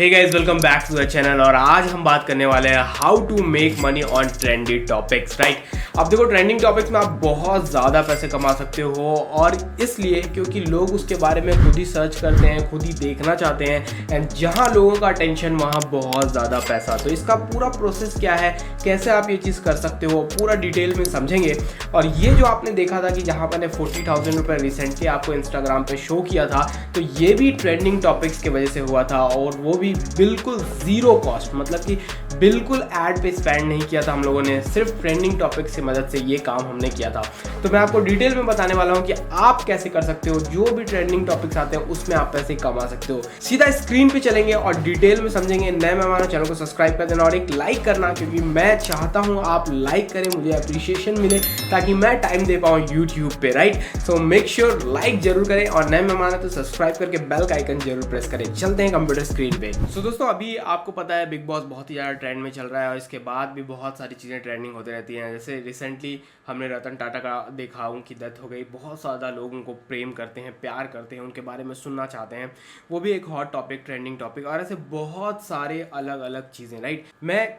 Hey guys, welcome back to the channel. और आज हम बात करने वाले हैं how to make money on trendy topics. Right, अब देखो, ट्रेंडिंग टॉपिक्स में आप बहुत ज़्यादा पैसे कमा सकते हो, और इसलिए क्योंकि लोग उसके बारे में खुद ही सर्च करते हैं, खुद ही देखना चाहते हैं, एंड जहां लोगों का अटेंशन वहां बहुत ज़्यादा पैसा। तो इसका पूरा प्रोसेस क्या है, कैसे आप ये चीज़ कर सकते हो, पूरा डिटेल में समझेंगे। और ये जो आपने देखा था कि जहाँ मैंने 40,000 रुपये रिसेंटली आपको इंस्टाग्राम पे शो किया था, तो ये भी ट्रेंडिंग टॉपिक्स की वजह से हुआ था, और वो भी बिल्कुल ज़ीरो कॉस्ट, मतलब कि बिल्कुल ऐड पे स्पेंड नहीं किया था हम लोगों ने, सिर्फ ट्रेंडिंग टॉपिक्स की मदद से ये काम हमने किया था। तो मैं आपको डिटेल में बताने वाला हूँ कि आप कैसे कर सकते हो, जो भी ट्रेंडिंग टॉपिक्स आते हैं उसमें आप पैसे कमा सकते हो। सीधा स्क्रीन पे चलेंगे और डिटेल में समझेंगे। नए मेहमान चैनल को सब्सक्राइब कर देना और एक लाइक करना, क्योंकि मैं चाहता हूँ आप लाइक करें, मुझे अप्रिशिएशन मिले, ताकि मैं टाइम दे पाऊँ यूट्यूब पे। Right, so make sure like जरूर करें, और नए मेहमान है तो सब्सक्राइब करके बेल का आइकन जरूर प्रेस करें। चलते हैं कंप्यूटर स्क्रीन पे। सो दोस्तों, अभी आपको पता है बिग बॉस बहुत ही ज़्यादा ट्रेंड में चल रहा है, और इसके बाद भी बहुत सारी चीज़ें ट्रेंडिंग होती रहती हैं। जैसे रिसेंटली हमने रतन टाटा का देखा, उनकी डेथ हो गई। बहुत ज़्यादा लोग उनको प्रेम करते हैं, प्यार करते हैं, उनके बारे में सुनना चाहते हैं। वो भी एक हॉट टॉपिक, ट्रेंडिंग टॉपिक, और ऐसे बहुत सारे अलग अलग चीज़ें। राइट, मैं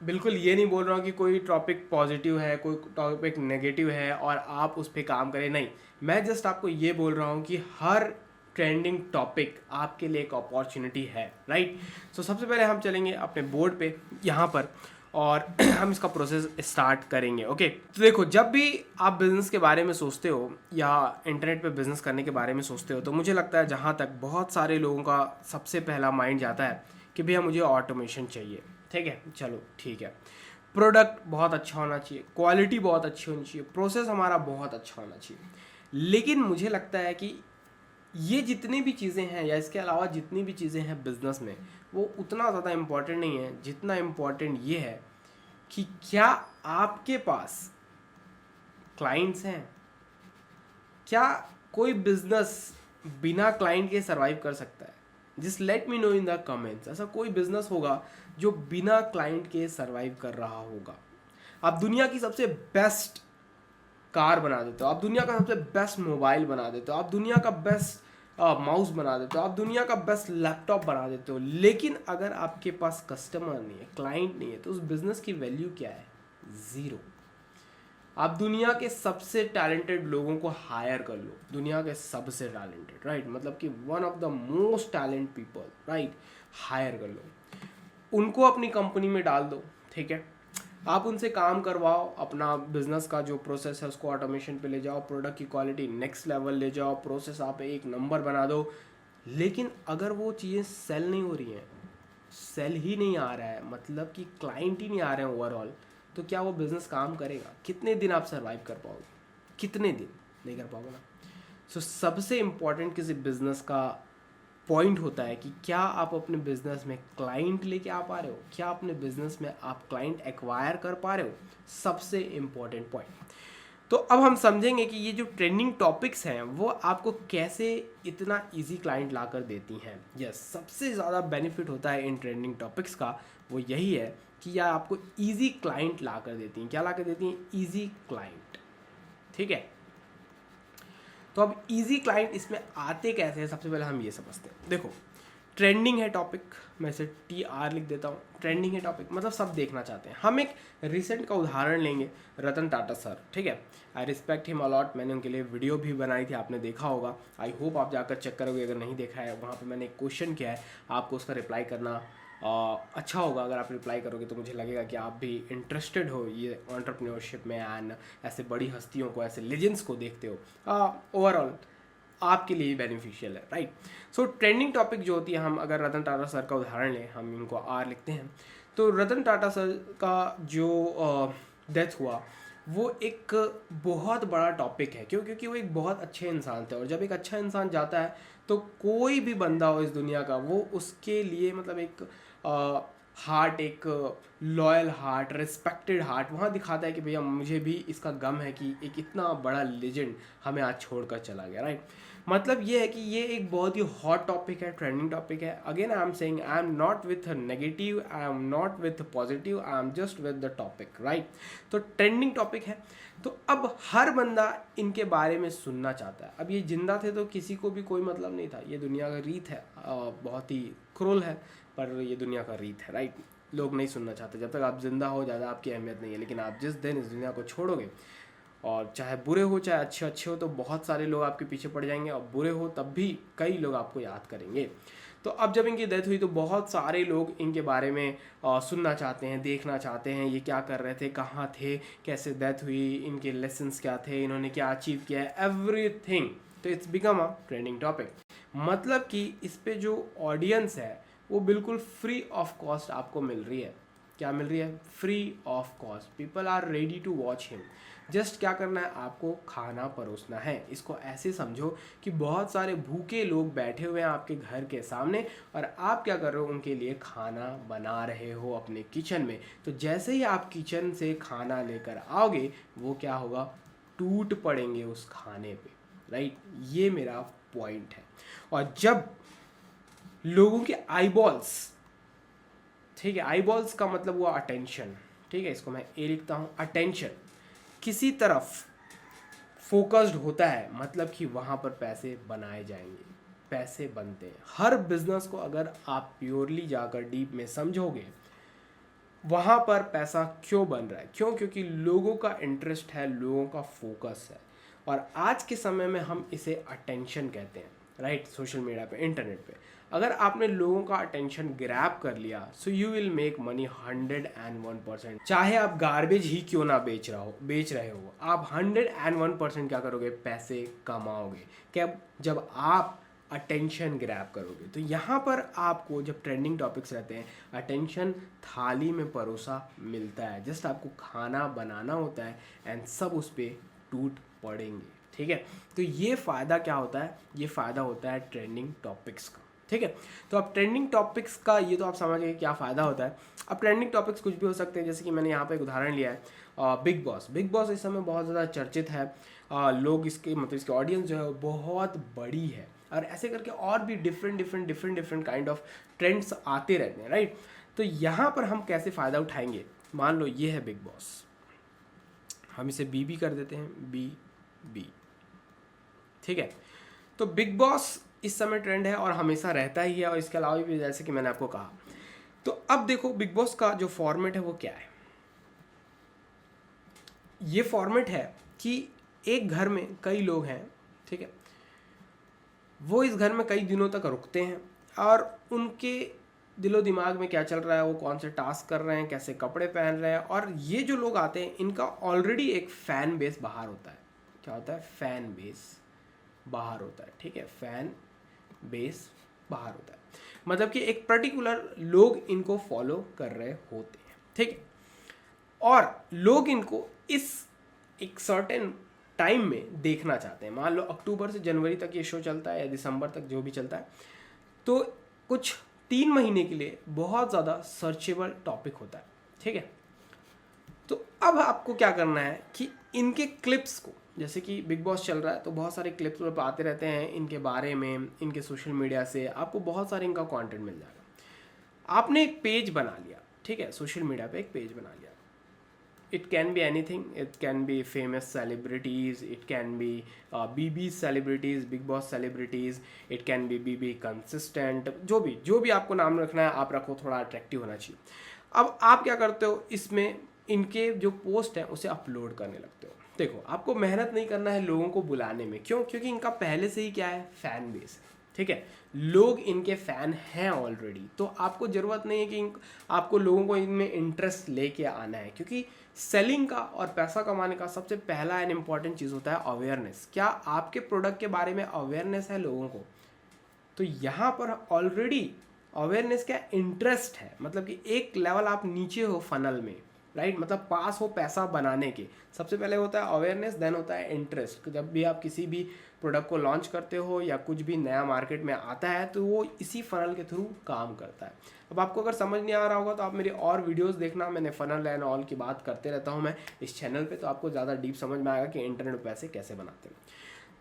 बिल्कुल ये नहीं बोल रहा हूँ कि कोई टॉपिक पॉजिटिव है, कोई टॉपिक नेगेटिव है और आप उस पर काम करें, नहीं। मैं जस्ट आपको ये बोल रहा हूँ कि हर ट्रेंडिंग टॉपिक आपके लिए एक अपॉर्चुनिटी है। राइट, सो सबसे पहले हम चलेंगे अपने बोर्ड पे यहाँ पर, और हम इसका प्रोसेस स्टार्ट करेंगे। ओके, तो देखो, जब भी आप बिज़नेस के बारे में सोचते हो या इंटरनेट पे बिज़नेस करने के बारे में सोचते हो, तो मुझे लगता है जहाँ तक बहुत सारे लोगों का सबसे पहला माइंड जाता है कि भैया मुझे ऑटोमेशन चाहिए। ठीक है, चलो ठीक है, प्रोडक्ट बहुत अच्छा होना चाहिए, क्वालिटी बहुत अच्छी होनी चाहिए, प्रोसेस हमारा बहुत अच्छा होना चाहिए। लेकिन मुझे लगता है कि ये जितनी भी चीज़ें हैं, या इसके अलावा जितनी भी चीज़ें हैं बिजनेस में, वो उतना ज़्यादा इम्पॉर्टेंट नहीं है जितना इम्पॉर्टेंट ये है कि क्या आपके पास क्लाइंट्स हैं। क्या कोई बिजनेस बिना क्लाइंट के सरवाइव कर सकता है? Just let me know in the comments. ऐसा कोई बिजनेस होगा जो बिना क्लाइंट के सरवाइव कर रहा होगा? आप दुनिया की सबसे बेस्ट कार बना देते हो, आप दुनिया का सबसे बेस्ट मोबाइल बना देते हो, आप दुनिया का बेस्ट माउस बना देते हो, आप दुनिया का बेस्ट लैपटॉप बना देते हो, लेकिन अगर आपके पास कस्टमर नहीं है, क्लाइंट नहीं है, तो उस बिजनेस की वैल्यू क्या है? ज़ीरो। आप दुनिया के सबसे टैलेंटेड लोगों को हायर कर लो, दुनिया के सबसे टैलेंटेड, राइट, मतलब कि one of the most talent people, right, hire कर लो, उनको अपनी कंपनी में डाल दो। ठीक है, आप उनसे काम करवाओ, अपना बिजनेस का जो प्रोसेस है उसको ऑटोमेशन पे ले जाओ, प्रोडक्ट की क्वालिटी नेक्स्ट लेवल ले जाओ, प्रोसेस आप एक नंबर बना दो। लेकिन अगर वो चीज़ें सेल नहीं हो रही हैं, सेल ही नहीं आ रहा है, मतलब कि क्लाइंट ही नहीं आ रहे हैं ओवरऑल, तो क्या वो बिज़नेस काम करेगा? कितने दिन आप सर्वाइव कर पाओगे? कितने दिन? नहीं कर पाओगे ना। सो सबसे इम्पॉर्टेंट किसी बिजनेस का पॉइंट होता है कि क्या आप अपने बिजनेस में क्लाइंट लेके आ पा रहे हो, क्या अपने बिजनेस में आप क्लाइंट एक्वायर कर पा रहे हो। सबसे इम्पॉर्टेंट पॉइंट। तो अब हम समझेंगे कि ये जो ट्रेंडिंग टॉपिक्स हैं वो आपको कैसे इतना इजी क्लाइंट ला कर देती हैं। यस, सबसे ज़्यादा बेनिफिट होता है इन ट्रेंडिंग टॉपिक्स का, वो यही है कि यह आपको इजी क्लाइंट ला कर देती हैं। क्या ला कर देती हैं? Easy client. ठीक है, तो अब इजी क्लाइंट इसमें आते कैसे हैं, सबसे पहले हम ये समझते हैं। देखो, ट्रेंडिंग है टॉपिक, मैं इसे TR लिख देता हूँ। ट्रेंडिंग है टॉपिक मतलब सब देखना चाहते हैं। हम एक रिसेंट का उदाहरण लेंगे, रतन टाटा सर। ठीक है, आई रिस्पेक्ट हिम अलॉट, मैंने उनके लिए वीडियो भी बनाई थी, आपने देखा होगा। आई होप आप जाकर चेक करोगे, अगर नहीं देखा है वहाँ पे मैंने एक क्वेश्चन किया है, आपको उसका रिप्लाई करना अच्छा होगा। अगर आप रिप्लाई करोगे तो मुझे लगेगा कि आप भी इंटरेस्टेड हो ये एंटरप्रेन्योरशिप में, एंड ऐसे बड़ी हस्तियों को, ऐसे लेजेंड्स को देखते हो। ओवरऑल आपके लिए बेनिफिशियल है। राइट, सो ट्रेंडिंग टॉपिक जो होती है, हम अगर रतन टाटा सर का उदाहरण लें, हम इनको R लिखते हैं। तो रतन टाटा सर का जो डेथ हुआ, वो एक बहुत बड़ा टॉपिक है। क्यों? क्योंकि वो एक बहुत अच्छे इंसान थे, और जब एक अच्छा इंसान जाता है तो कोई भी बंदा हो इस दुनिया का, वो उसके लिए मतलब एक हार्ट, एक लॉयल हार्ट, रिस्पेक्टेड हार्ट वहाँ दिखाता है कि भैया मुझे भी इसका गम है कि एक इतना बड़ा लेजेंड हमें आज छोड़कर चला गया। राइट, मतलब ये है कि ये एक बहुत ही हॉट टॉपिक है, ट्रेंडिंग टॉपिक है। Again I am saying I am not with negative, I am not with positive, I am just with the topic, right. तो ट्रेंडिंग टॉपिक है, तो अब हर बंदा इनके बारे में सुनना चाहता है। अब ये जिंदा थे तो किसी को भी कोई मतलब नहीं था, ये दुनिया का रीत है, बहुत ही क्रूल है पर ये दुनिया का रीत है, राइट। लोग नहीं सुनना चाहते, जब तक आप जिंदा हो ज़्यादा आपकी अहमियत नहीं है, लेकिन आप जिस दिन इस दुनिया को छोड़ोगे, और चाहे बुरे हो चाहे अच्छे हो, तो बहुत सारे लोग आपके पीछे पड़ जाएंगे, और बुरे हो तब भी कई लोग आपको याद करेंगे। तो अब जब इनकी डेथ हुई तो बहुत सारे लोग इनके बारे में सुनना चाहते हैं, देखना चाहते हैं, ये क्या कर रहे थे, कहाँ थे, कैसे डेथ हुई, इनके लेसन्स क्या थे, इन्होंने क्या अचीव किया है, एवरीथिंग। तो it's become a trending topic. मतलब कि इस पे जो ऑडियंस है वो बिल्कुल फ्री ऑफ कॉस्ट आपको मिल रही है। क्या मिल रही है? Free of cost. People are ready to watch him. Just क्या करना है, आपको खाना परोसना है। इसको ऐसे समझो कि बहुत सारे भूखे लोग बैठे हुए हैं आपके घर के सामने, और आप क्या कर रहे हो, उनके लिए खाना बना रहे हो अपने किचन में। तो जैसे ही आप किचन से खाना लेकर आओगे, वो क्या होगा, टूट पड़ेंगे उस खाने पे, राइट। ये मेरा पॉइंट है। और जब लोगों के आईबॉल्स, ठीक है, आईबॉल्स का मतलब हुआ अटेंशन, ठीक है, इसको मैं ए लिखता हूँ, अटेंशन किसी तरफ फोकस्ड होता है, मतलब कि वहाँ पर पैसे बनाए जाएंगे, पैसे बनते हैं। हर बिजनेस को अगर आप प्योरली जाकर डीप में समझोगे, वहाँ पर पैसा क्यों बन रहा है, क्यों? क्योंकि लोगों का इंटरेस्ट है, लोगों का फोकस है, और आज के समय में हम इसे अटेंशन कहते हैं, राइट। सोशल मीडिया पे, इंटरनेट पे अगर आपने लोगों का अटेंशन ग्रैब कर लिया, so you will make money 101%। चाहे आप गार्बेज ही क्यों ना बेच रहे हो, आप 101% क्या करोगे, पैसे कमाओगे। क्या? जब आप अटेंशन ग्रैब करोगे। तो यहाँ पर आपको जब ट्रेंडिंग टॉपिक्स रहते हैं, अटेंशन थाली में परोसा मिलता है, जस्ट आपको खाना बनाना होता है, एंड सब उस पर टूट पड़ेंगे, ठीक है। तो ये फ़ायदा क्या होता है, ये फ़ायदा होता है ट्रेंडिंग टॉपिक्स का, ठीक है। तो अब ट्रेंडिंग टॉपिक्स का ये तो आप समझ गए क्या फ़ायदा होता है। अब ट्रेंडिंग टॉपिक्स कुछ भी हो सकते हैं, जैसे कि मैंने यहाँ पे एक उदाहरण लिया है, बिग बॉस। बिग बॉस इस समय बहुत ज़्यादा चर्चित है, लोग इसके मतलब इसकी ऑडियंस जो है वो बहुत बड़ी है, और ऐसे करके और भी डिफरेंट काइंड ऑफ ट्रेंड्स आते रहते हैं, राइट। तो यहाँ पर हम कैसे फ़ायदा उठाएंगे, मान लो ये है बिग बॉस, हम इसे बी कर देते हैं, बी, ठीक है। तो बिग बॉस इस समय ट्रेंड है और हमेशा रहता ही है, और इसके अलावा भी जैसे कि मैंने आपको कहा। तो अब देखो बिग बॉस का जो फॉर्मेट है वो क्या है। ये फॉर्मेट है कि एक घर में कई लोग हैं, ठीक है, वो इस घर में कई दिनों तक रुकते हैं, और उनके दिलो दिमाग में क्या चल रहा है, वो कौन से टास्क कर रहे हैं, कैसे कपड़े पहन रहे हैं, और ये जो लोग आते हैं इनका ऑलरेडी एक फैन बेस बाहर होता है। क्या होता है? फैन बेस बाहर होता है, ठीक है, फैन बेस बाहर होता है, मतलब कि एक पर्टिकुलर लोग इनको फॉलो कर रहे होते हैं, ठीक है। और लोग इनको इस एक सर्टेन टाइम में देखना चाहते हैं। मान लो अक्टूबर से जनवरी तक ये शो चलता है, या दिसंबर तक, जो भी चलता है, तो कुछ 3 महीने के लिए बहुत ज़्यादा सर्चेबल टॉपिक होता है, ठीक है। तो अब आपको क्या करना है कि इनके क्लिप्स को, जैसे कि बिग बॉस चल रहा है तो बहुत सारे क्लिप्स आते रहते हैं इनके बारे में, इनके सोशल मीडिया से आपको बहुत सारे इनका कंटेंट मिल जाएगा। आपने एक पेज बना लिया, ठीक है, सोशल मीडिया पे एक पेज बना लिया। It can be anything, it can be famous celebrities, it can be BB celebrities, Bigg Boss celebrities, it can be BB consistent, जो भी आपको नाम रखना है आप रखो, थोड़ा अट्रैक्टिव होना चाहिए। अब आप क्या करते हो, इसमें इनके जो पोस्ट हैं उसे अपलोड करने लगते हो। देखो, आपको मेहनत नहीं करना है लोगों को बुलाने में, क्यों? क्योंकि इनका पहले से ही क्या है, फैन बेस है, ठीक है, लोग इनके फ़ैन हैं ऑलरेडी। तो आपको ज़रूरत नहीं है कि आपको लोगों को इनमें इंटरेस्ट लेके आना है, क्योंकि सेलिंग का और पैसा कमाने का सबसे पहला एंड इम्पॉर्टेंट चीज़ होता है अवेयरनेस। क्या आपके प्रोडक्ट के बारे में अवेयरनेस है लोगों को? तो यहाँ पर ऑलरेडी अवेयरनेस का इंटरेस्ट है, मतलब कि एक लेवल आप नीचे हो फनल में, राइट, मतलब पास हो पैसा बनाने के। सबसे पहले होता है अवेयरनेस, देन होता है इंटरेस्ट। जब भी आप किसी भी प्रोडक्ट को लॉन्च करते हो या कुछ भी नया मार्केट में आता है तो वो इसी फनल के थ्रू काम करता है। अब आपको अगर समझ नहीं आ रहा होगा तो आप मेरे और वीडियोस देखना, मैंने फनल एंड ऑल की बात करते रहता हूँ मैं इस चैनल पे, तो आपको ज़्यादा डीप समझ में आएगा कि इंटरनेट पैसे कैसे बनाते हैं।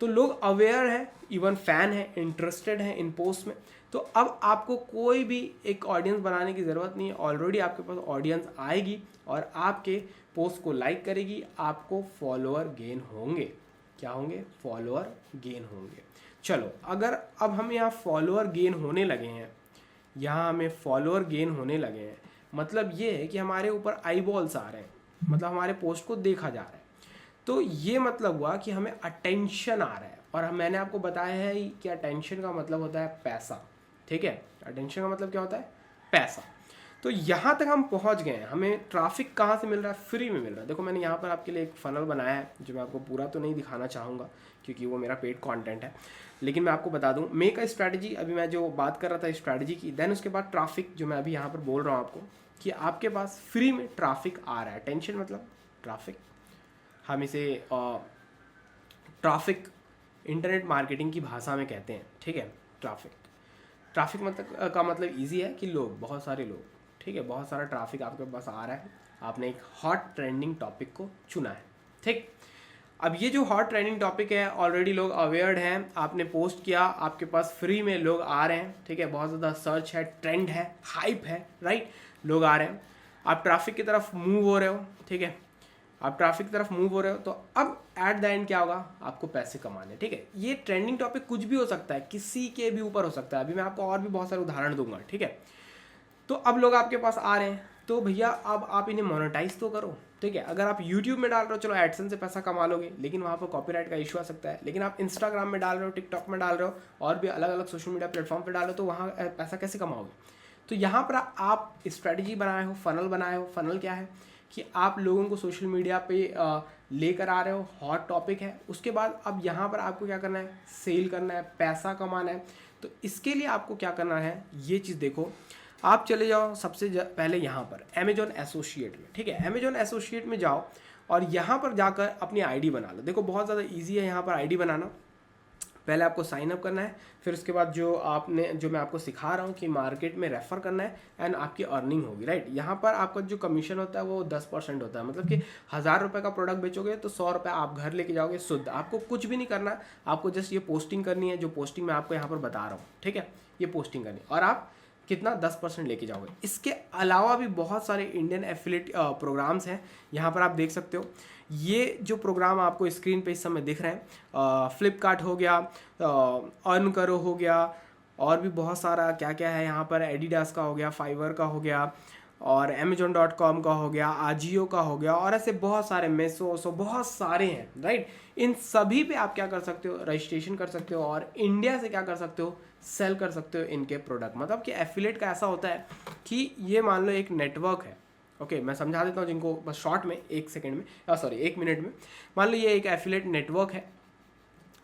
तो लोग अवेयर हैं, इवन फैन है, इंटरेस्टेड है इन पोस्ट में। तो अब आपको कोई भी एक ऑडियंस बनाने की ज़रूरत नहीं है, ऑलरेडी आपके पास ऑडियंस आएगी और आपके पोस्ट को लाइक करेगी, आपको फॉलोअर गेन होंगे। क्या होंगे? फॉलोअर गेन होंगे। चलो, अगर अब हम यहाँ फॉलोअर गेन होने लगे हैं, यहाँ हमें फॉलोअर गेन होने लगे हैं, मतलब ये है कि हमारे ऊपर आई बॉल्स आ रहे हैं, मतलब हमारे पोस्ट को देखा जा रहा है। तो ये मतलब हुआ कि हमें अटेंशन आ रहा है, और मैंने आपको बताया है कि अटेंशन का मतलब होता है पैसा। ठीक है, अटेंशन का मतलब क्या होता है? पैसा। तो यहाँ तक हम पहुँच गए हैं। हमें ट्रैफिक कहाँ से मिल रहा है? फ्री में मिल रहा है। देखो, मैंने यहाँ पर आपके लिए एक फनल बनाया है, जो मैं आपको पूरा तो नहीं दिखाना चाहूँगा क्योंकि वो मेरा पेड कंटेंट है, लेकिन मैं आपको बता दूँ मेक अ स्ट्रैटेजी। अभी मैं जो बात कर रहा था स्ट्रैटेजी की, देन उसके बाद ट्रैफिक, जो मैं अभी यहाँ पर बोल रहा हूँ आपको कि आपके पास फ्री में ट्रैफिक आ रहा है। टेंशन मतलब ट्रैफिक, हम इसे ट्रैफिक इंटरनेट मार्केटिंग की भाषा में कहते हैं। ठीक है, ट्रैफिक मतलब का मतलब ईजी है कि लोग, बहुत सारे लोग, ठीक है, बहुत सारा ट्रैफिक आपके पास आ रहा है, आपने एक हॉट ट्रेंडिंग टॉपिक को चुना है। ठीक, अब ये जो हॉट ट्रेंडिंग टॉपिक है, ऑलरेडी लोग अवेयर्ड हैं, आपने पोस्ट किया, आपके पास फ्री में लोग आ रहे हैं। ठीक है, बहुत ज़्यादा सर्च है, ट्रेंड है, हाइप है, राइट, लोग आ रहे हैं, आप ट्रैफिक की तरफ मूव हो रहे हो। ठीक है, आप ट्रैफिक की तरफ मूव हो रहे हो, तो अब एट द एंड क्या होगा? आपको पैसे कमाने। ठीक है, ये ट्रेंडिंग टॉपिक कुछ भी हो सकता है, किसी के भी ऊपर हो सकता है। अभी मैं आपको और भी बहुत सारे उदाहरण दूंगा। ठीक है, तो अब लोग आपके पास आ रहे हैं, तो भैया अब आप इन्हें मोनेटाइज तो करो। ठीक है, अगर आप यूट्यूब में डाल रहे हो, चलो एडसेंस से पैसा कमा लोगे, लेकिन वहाँ पर कॉपीराइट का इशू आ सकता है। लेकिन आप इंस्टाग्राम में डाल रहे हो, टिकटॉक में डाल रहे हो, और भी अलग अलग सोशल मीडिया प्लेटफॉर्म पर डाल रहे हो, तो वहाँ पैसा कैसे कमाओगे? तो यहाँ पर आप स्ट्रैटेजी बनाए हो, फनल बनाए हो। फनल क्या है कि आप लोगों को सोशल मीडिया पे लेकर आ रहे हो, हॉट टॉपिक है, उसके बाद अब यहाँ पर आपको क्या करना है? सेल करना है, पैसा कमाना है। तो इसके लिए आपको क्या करना है? ये चीज़ देखो, आप चले जाओ सबसे पहले यहाँ पर अमेजॉन एसोसिएट में। ठीक है, अमेजॉन एसोसिएट में जाओ और यहाँ पर जाकर अपनी आईडी बना लो। देखो, बहुत ज़्यादा इजी है यहाँ पर आईडी बनाना। पहले आपको साइन अप करना है, फिर उसके बाद जो मैं आपको सिखा रहा हूँ कि मार्केट में रेफर करना है, एंड आपकी अर्निंग होगी, राइट। यहाँ पर आपका जो कमीशन होता है वो 10% होता है, मतलब कि 1000 रुपये का प्रोडक्ट बेचोगे तो 100 रुपये आप घर लेके जाओगे शुद्ध। आपको कुछ भी नहीं करना, आपको जस्ट ये पोस्टिंग करनी है, जो पोस्टिंग मैं आपको यहाँ पर बता रहा हूँ। ठीक है, ये पोस्टिंग करनी, और आप कितना 10% लेके जाओगे। इसके अलावा भी बहुत सारे इंडियन एफिलिएट प्रोग्राम्स हैं, यहाँ पर आप देख सकते हो। ये जो प्रोग्राम आपको स्क्रीन पे इस समय दिख रहे हैं, फ्लिपकार्ट हो गया, अर्न करो हो गया, और भी बहुत सारा क्या क्या है यहाँ पर, एडिडास का हो गया, फाइवर का हो गया, और amazon.com का हो गया, आजियो का हो गया, और ऐसे बहुत सारे, मेसो बहुत सारे हैं, राइट। इन सभी पे आप क्या कर सकते हो? रजिस्ट्रेशन कर सकते हो, और इंडिया से क्या कर सकते हो? सेल कर सकते हो इनके प्रोडक्ट। मतलब कि एफिलिएट का ऐसा होता है कि ये मान लो एक नेटवर्क है। ओके, मैं समझा देता हूँ जिनको बस शॉर्ट में, 1 मिनट में। मान लो ये एक एफिलिएट नेटवर्क है,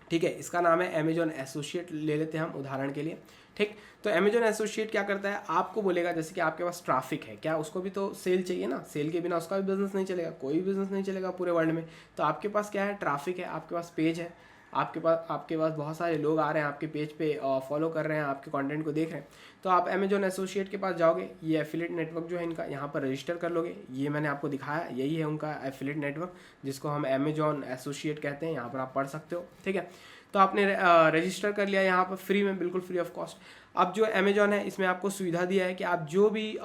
ठीक है, इसका नाम है अमेजॉन एसोसिएट, ले लेते हैं हम उदाहरण के लिए। ठीक, तो अमेजॉन एसोसिएट क्या करता है? आपको बोलेगा जैसे कि आपके पास ट्रैफिक है, क्या उसको भी तो सेल चाहिए ना, सेल के बिना उसका भी बिजनेस नहीं चलेगा, कोई भी बिजनेस नहीं चलेगा पूरे वर्ल्ड में। तो आपके पास क्या है? ट्रैफिक है, आपके पास पेज है, आपके पास बहुत सारे लोग आ रहे हैं आपके पेज पे, फॉलो कर रहे हैं, आपके कंटेंट को देख रहे हैं। तो आप अमेजॉन एसोसिएट के पास जाओगे, ये एफिलिएट नेटवर्क जो है इनका, यहाँ पर रजिस्टर कर लोगे। ये मैंने आपको दिखाया, यही है उनका एफिलिएट नेटवर्क, जिसको हम अमेजॉन एसोसिएट कहते हैं। यहाँ पर आप पढ़ सकते हो। ठीक है, तो आपने रजिस्टर कर लिया यहाँ पर फ्री में, बिल्कुल फ्री ऑफ कॉस्ट। अब जो अमेजॉन है, इसमें आपको सुविधा दिया है कि आप जो भी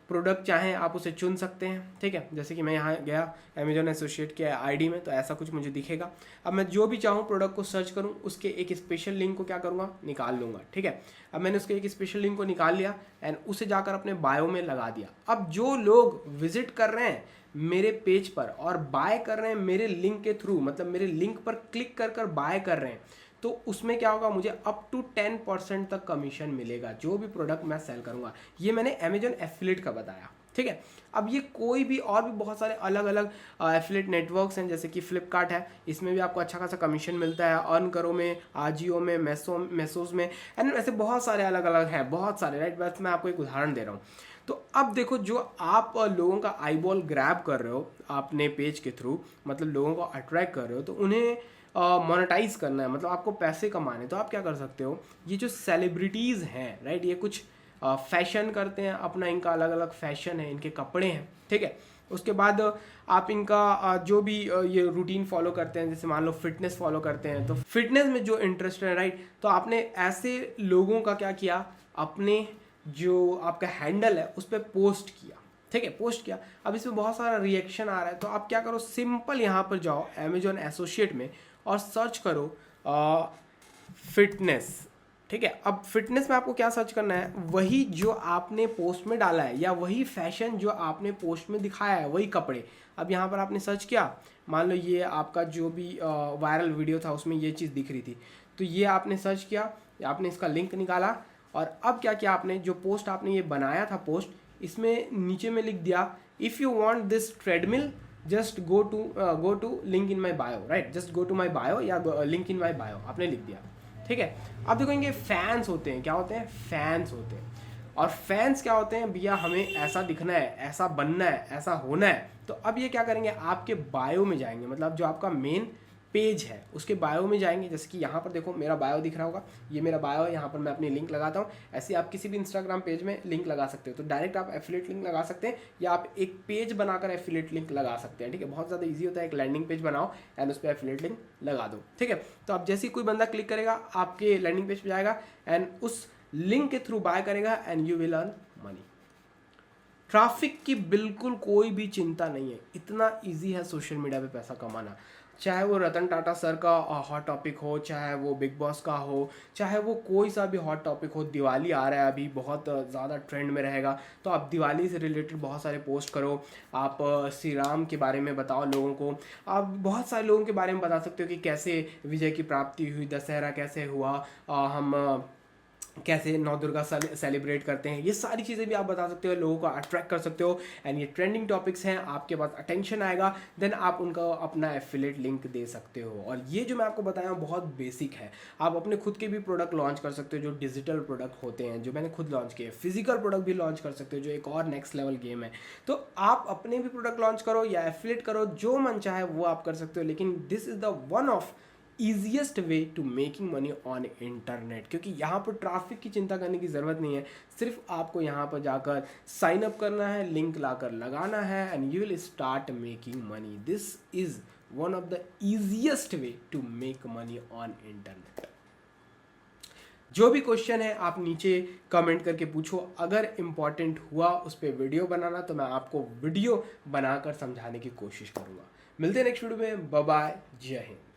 प्रोडक्ट चाहें आप उसे चुन सकते हैं। ठीक है, जैसे कि मैं यहाँ गया अमेजॉन एसोसिएट के आईडी में, तो ऐसा कुछ मुझे दिखेगा। अब मैं जो भी चाहूँ प्रोडक्ट को सर्च करूँ, उसके एक स्पेशल लिंक को क्या करूँगा? निकाल लूँगा। ठीक है, अब मैंने उसके एक स्पेशल लिंक को निकाल लिया, एंड उसे जाकर अपने बायो में लगा दिया। अब जो लोग विजिट कर रहे हैं मेरे पेज पर और बाय कर रहे हैं मेरे लिंक के थ्रू, मतलब मेरे लिंक पर क्लिक कर बाय कर रहे हैं, तो उसमें क्या होगा? मुझे अप टू 10% तक कमीशन मिलेगा जो भी प्रोडक्ट मैं सेल करूंगा। ये मैंने अमेजॉन एफिलिएट का बताया। ठीक है, अब ये कोई भी और भी बहुत सारे अलग अलग एफिलिएट नेटवर्क्स हैं, जैसे कि फ्लिपकार्ट है, इसमें भी आपको अच्छा खासा कमीशन मिलता है। अर्न करो में, आजियो में, मेसोस में, एंड ऐसे बहुत सारे अलग अलग हैं, बहुत सारे, राइट। बस मैं आपको एक उदाहरण दे रहा हूँ। तो अब देखो, जो आप लोगों का आई बॉल ग्रैब कर रहे हो अपने पेज के थ्रू, मतलब लोगों को अट्रैक्ट कर रहे हो, तो उन्हें मोनेटाइज करना है, मतलब आपको पैसे कमाने। तो आप क्या कर सकते हो? ये जो सेलिब्रिटीज़ हैं, राइट, ये कुछ फैशन करते हैं अपना, इनका अलग अलग फैशन है, इनके कपड़े हैं। ठीक है, उसके बाद आप इनका जो भी ये रूटीन फॉलो करते हैं, जैसे मान लो फिटनेस फॉलो करते हैं, तो फिटनेस में जो इंटरेस्ट है राइट, तो आपने ऐसे लोगों का क्या किया, अपने जो आपका हैंडल है उस पर पोस्ट किया, ठीक है, पोस्ट किया। अब इसमें बहुत सारा रिएक्शन आ रहा है, तो आप क्या करो, सिंपल यहाँ पर जाओ अमेजॉन एसोसिएट में और सर्च करो फिटनेस, ठीक है। अब फिटनेस में आपको क्या सर्च करना है, वही जो आपने पोस्ट में डाला है या वही फैशन जो आपने पोस्ट में दिखाया है, वही कपड़े। अब यहाँ पर आपने सर्च किया, मान लो ये आपका जो भी वायरल वीडियो था उसमें ये चीज़ दिख रही थी, तो ये आपने सर्च किया, आपने इसका लिंक निकाला और अब क्या किया आपने, जो पोस्ट आपने ये बनाया था पोस्ट, इसमें नीचे में लिख दिया if you want this treadmill just go to link in my bio, right, just go to my bio या लिंक इन माई बायो आपने लिख दिया, ठीक है। अब देखो इनके फैंस होते हैं, क्या होते हैं, फैंस होते हैं। और फैंस क्या होते हैं, भैया हमें ऐसा दिखना है, ऐसा बनना है, ऐसा होना है। तो अब ये क्या करेंगे, आपके बायो में जाएंगे, मतलब जो आपका मेन पेज है उसके बायो में जाएंगे। जैसे कि यहाँ पर देखो मेरा बायो दिख रहा होगा, ये मेरा बायो है, यहाँ पर मैं अपनी लिंक लगाता हूँ। ऐसे आप किसी भी इंस्टाग्राम पेज में लिंक लगा सकते हो, तो डायरेक्ट आप एफिलिएट लिंक लगा सकते हैं या आप एक पेज बनाकर एफिलिएट लिंक लगा सकते हैं, ठीक है। बहुत ज़्यादा ईजी होता है, एक लैंडिंग पेज बनाओ एंड उस पर एफिलिएट लिंक लगा दो, ठीक है। तो अब जैसे ही कोई बंदा क्लिक करेगा आपके लैंडिंग पेज पर जाएगा एंड उस लिंक के थ्रू बाय करेगा and you will earn money. Traffic की बिल्कुल कोई भी चिंता नहीं है, इतना इजी है सोशल मीडिया पे पैसा कमाना। चाहे वो रतन टाटा सर का हॉट टॉपिक हो, चाहे वो बिग बॉस का हो, चाहे वो कोई सा भी हॉट टॉपिक हो। दिवाली आ रहा है, अभी बहुत ज़्यादा ट्रेंड में रहेगा, तो आप दिवाली से रिलेटेड बहुत सारे पोस्ट करो। आप श्री राम के बारे में बताओ लोगों को, आप बहुत सारे लोगों के बारे में बता सकते हो कि कैसे विजय की प्राप्ति हुई, दशहरा कैसे हुआ, हम कैसे नौ दुर्गा सेलिब्रेट करते हैं, ये सारी चीज़ें भी आप बता सकते हो, लोगों को अट्रैक्ट कर सकते हो। एंड ये ट्रेंडिंग टॉपिक्स हैं, आपके पास अटेंशन आएगा, देन आप उनका अपना एफिलिएट लिंक दे सकते हो। और ये जो मैं आपको बताया हूँ बहुत बेसिक है। आप अपने खुद के भी प्रोडक्ट लॉन्च कर सकते हो, जो डिजिटल प्रोडक्ट होते हैं, जो मैंने खुद लॉन्च किए। फिजिकल प्रोडक्ट भी लॉन्च कर सकते हो, जो एक और नेक्स्ट लेवल गेम है। तो आप अपने भी प्रोडक्ट लॉन्च करो या एफिलिएट करो, जो मन चाहे वो आप कर सकते हो। लेकिन this is the one of easiest way to making money on internet, क्योंकि यहाँ पर ट्रैफिक की चिंता करने की ज़रूरत नहीं है। सिर्फ आपको यहाँ पर जाकर साइन अप करना है, लिंक लाकर लगाना है and you will start making money. This is one of the easiest way to make money on internet. जो भी क्वेश्चन है आप नीचे कमेंट करके पूछो, अगर इम्पॉर्टेंट हुआ उस पर वीडियो बनाना तो मैं आपको वीडियो बनाकर समझाने की कोशिश करूँगा। मिलते हैं नेक्स्ट वीडियो में, बाय बाय, जय हिंद।